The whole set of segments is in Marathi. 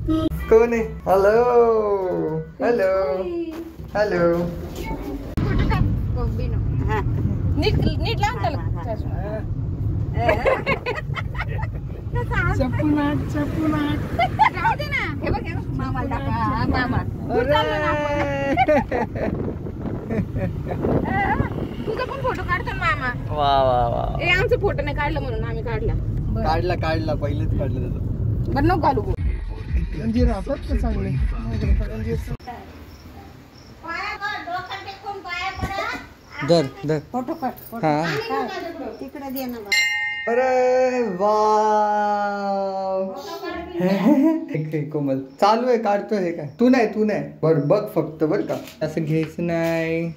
कोण आहे? Hello hello hello. नीट नीट लावून त्याला. राहू दे ना. हे बघ मामा टाका मामा. तुझा पण फोटो काढतो मामा. वा वा वा. आमचा फोटो नाही काढला म्हणून आम्ही काढला. काढला पहिलेच काढलं त्याचं. बरं नको घालू. म्हणजे राहतात का चांगले? धर धर फोटो काढ. हा तिकडे दे ना. अरे वाव. कोमल चालू आहे काढतोय हे काय? तू नाही बर बघ फक्त बर का असं घ्यायचं नाही.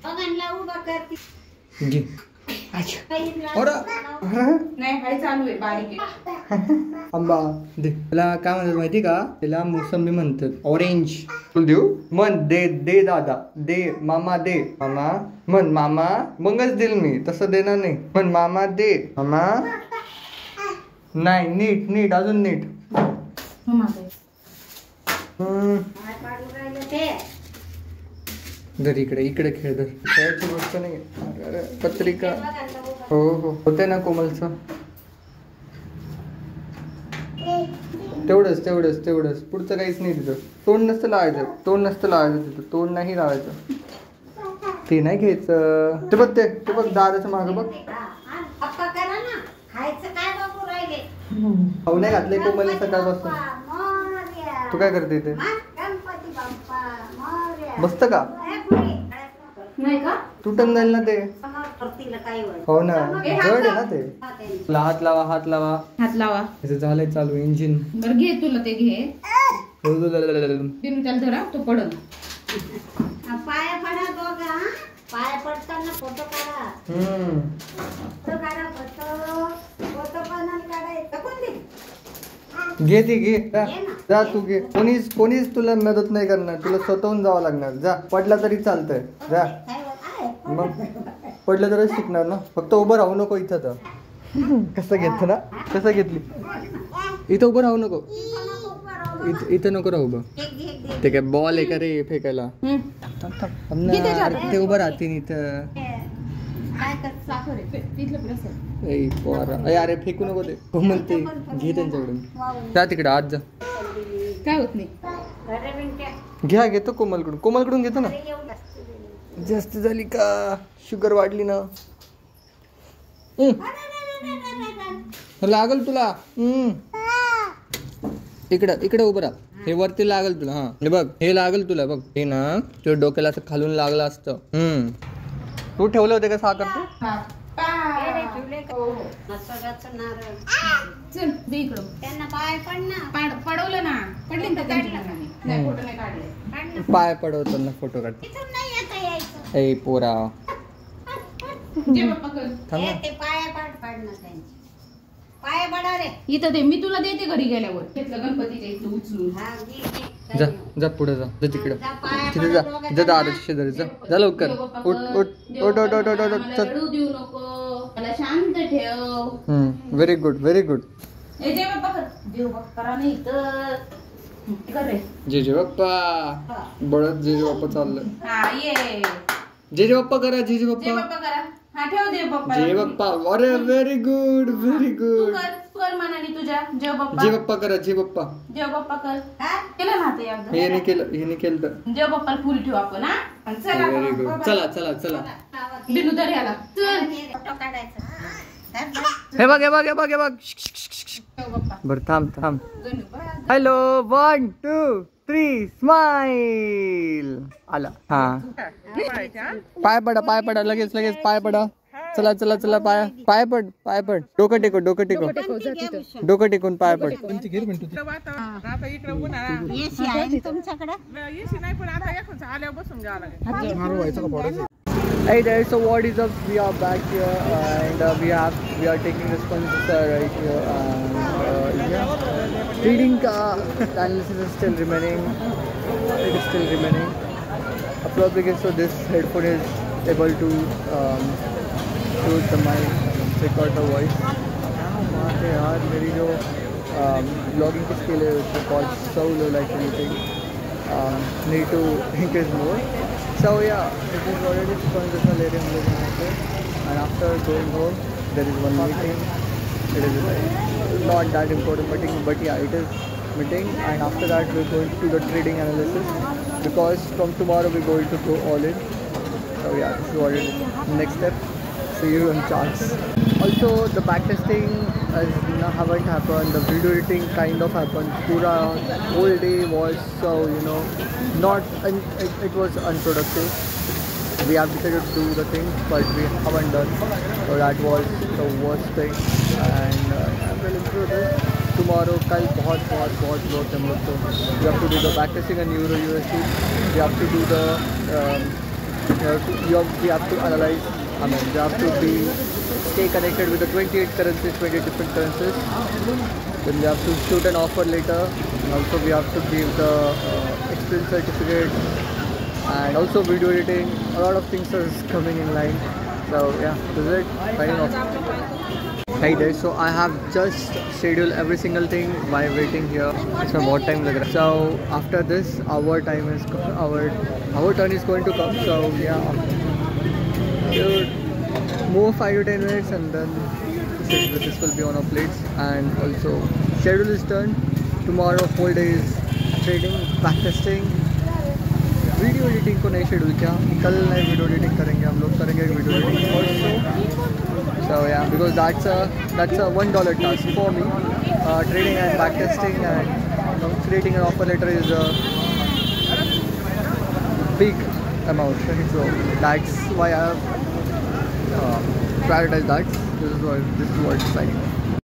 घे. नाही हाय चालू आहे बारीक. आंबा दे. त्याला काय म्हणतात माहिती का? त्याला मोसंबी म्हणतात. ऑरेंज. तुला देऊ? म्हण दे दे दादा दे मामा दे मामा. म्हण मामा मगच देईल मी, तसं देणार नाही. म्हण मामा दे मामा. नाही नीट नीट अजून नीट. धर इकडे इकडे खेळ धर. खेळायची गोष्ट नाही. पत्रिका हो हो होते ना कोमलचं. तेवढंच तेवढंच तेवढंच पुढचं काहीच नाही तिथं. तोंड नसतं लावायचं तिथं. तोंड नाही लावायचं. ते नाही घ्यायचं. ते बघ ते बघ दादाचं मागं बघ. खाऊ नाही घातलंय कोमलने सकाळपासून. तू काय करते इथे? बसत का? नाही का? तुटून जाईल ना ते. हो ना जड आहे ना ते. हात लावा हात लावा हात लावा. त्याचं झालंय चालू इंजिन. बरं घे तुला ते घे. त्याला धरा तो पडल. पाया पडा दोघा. पाया पडताना फोटो काढा. घे ती घे जा तू घे. कोणीच तुला मदत नाही करणार. तुला स्वतःहून जावं लागणार. जा पडला तरी चालतंय जा. मग पडलं तरच शिकणार ना. फक्त उभं राहू नको इथं. तर कसं घेत ना कसं घेतली. इथं उभं राहू नको. इथं नको राहू उभं. ते काय बॉल आहे का रे फेकायला? ते उभं राहतील इथं. अरे फेकू नको ते. म्हणते घे त्यांच्याकडून. जा तिकडे आज जा. काय होत नाही. घ्या घेतो कोमलकडून घेतो ना. जास्त झाली का? शुगर वाढली ना. लागल तुला. इकडे उभं राहा. हे वरती लागल तुला. हा हे बघ हे लागल तुला. बघ हे ना तुझ्या डोक्याला असं खालून लागलं असतं. तू ठेवलं होते का साखर? चल दे इकडं. त्यांना पाय पडवलं ना. पडले ना नाही फोटो नाही काढले. पाय पडवताना फोटो काढते. ए पोरा इथं दे. मी तुला देते घरी गेल्यावर. घेतलं गणपतीच्या इथं उचलून. जा जा पुढे जा तिकडं. तिथे जा जा दादाच्या शेजारी जा लवकर. उठ उठ उठ उठ उठ उठ उठ. रडू देऊ नको. मला शांत ठेव. Very good very good. जेजे बाप्पा नाही तर जेजे बाप्पा. बळत जेजे बाप्पा चाललं. हा ये जेजे बाप्पा करा. जेजे बाप्पा करा. हा ठेव दे बाप्पा. जय बाप्पा. अरे व्हेरी गुड व्हेरी गुड. कर मनाने तुझ्या. जय बाप्पा. जय बाप्पा करा. जय बाप्पा. जय बाप्पा कर. केलं ना ते एकदा. हे नाही केलं तर जय बाप्पाला फुल ठेवू आपण. हा चला व्हेरी गुड. चला चला चला. बिनू दर याला. चल हे बघ हे बघ हे बघ हे बघ. बर थांब. Hello 1 2 3 smile. आला. हा पाय पडा लगेच पाय पडा. चला पाय पड. डोकं टेकून पाय पड. Hey there, so what is up? We are back here and we are taking responses right here and reading analysis is still remaining. It is still remaining. Probably so this headphone is able to shoot the mic, record the voice. यार मेरी जो vlogging K scale is because so low like anything. Need to increase more. So yeah, it is already conversational area हम लोग यहाँ पे. And after going home, there is one meeting. It is not that important meeting, but yeah, it is meeting. And after that, we're going to the trading analysis because from tomorrow we're going to go all in. So yeah, this is what it is. Next step. See you on charts. Also, the backtesting haven't happened. The video editing kind of happened. Pura whole day was so not it was unproductive. We have decided to do the thing, but we haven't done. So that was the worst thing. And I'm willing to do this. Tomorrow, कल बहुत work हम लोग को. We have to do the backtesting and Euro USD. We have to do the we have to analyze. I mean, we have to stay connected with the 28 currencies, 28 different currencies. Then we have to shoot an offer later. Also, we have to give the experience certificate. And also video editing, a lot of things are coming in line. So yeah, this is it, signing off. Hey guys, so I have just scheduled every single thing by waiting here. It's my what time lag raha. So after this, our turn is going to come. So yeah, move 5 to 10 minutes and then this will be on our plates. And also schedule is done. Tomorrow whole day is trading, backtesting. Video editing को नहीं शेड्यूल किया, कल नए वीडियो एडिटिंग करेंगे, हम लोग करेंगे वीडियो एडिटिंग ऑल्सो. सो या because that's a $1 task for me. Trading and backtesting and creating an offer letter is a big amount, so that's why I have prioritized that. This is what it's signing.